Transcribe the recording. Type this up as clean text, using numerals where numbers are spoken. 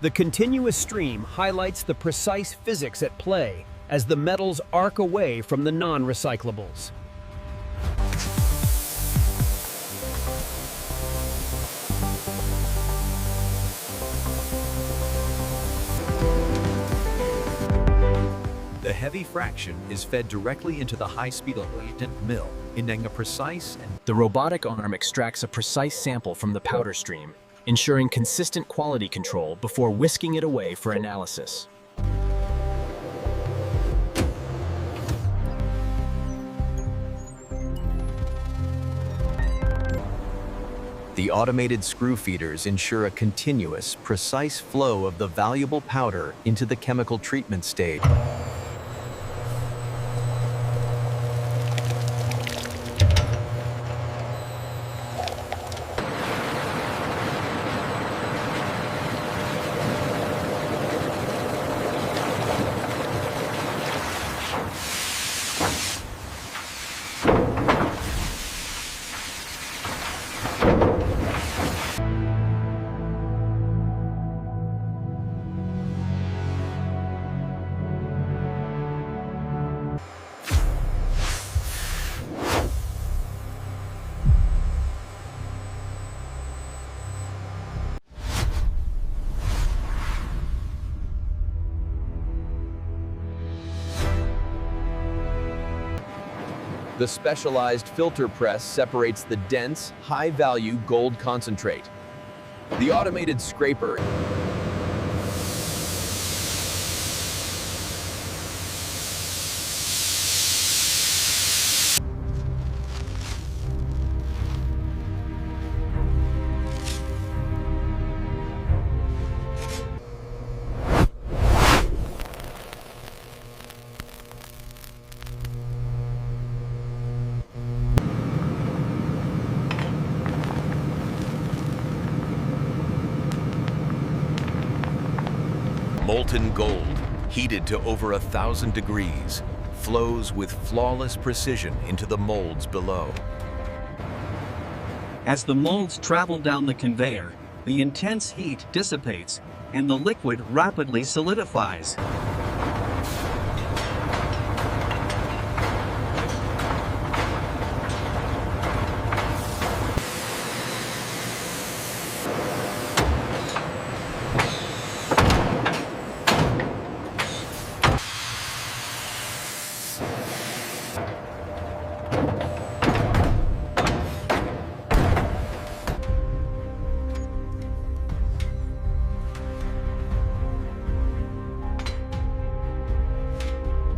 The continuous stream highlights the precise physics at play as the metals arc away from the non-recyclables. The heavy fraction is fed directly into the high-speed latent mill, ending a precise and The robotic arm extracts a precise sample from the powder stream, ensuring consistent quality control before whisking it away for analysis. The automated screw feeders ensure a continuous, precise flow of the valuable powder into the chemical treatment stage. The specialized filter press separates the dense, high-value gold concentrate. The automated scraper molten gold, heated to over 1,000 degrees, flows with flawless precision into the molds below. As the molds travel down the conveyor, the intense heat dissipates, and the liquid rapidly solidifies.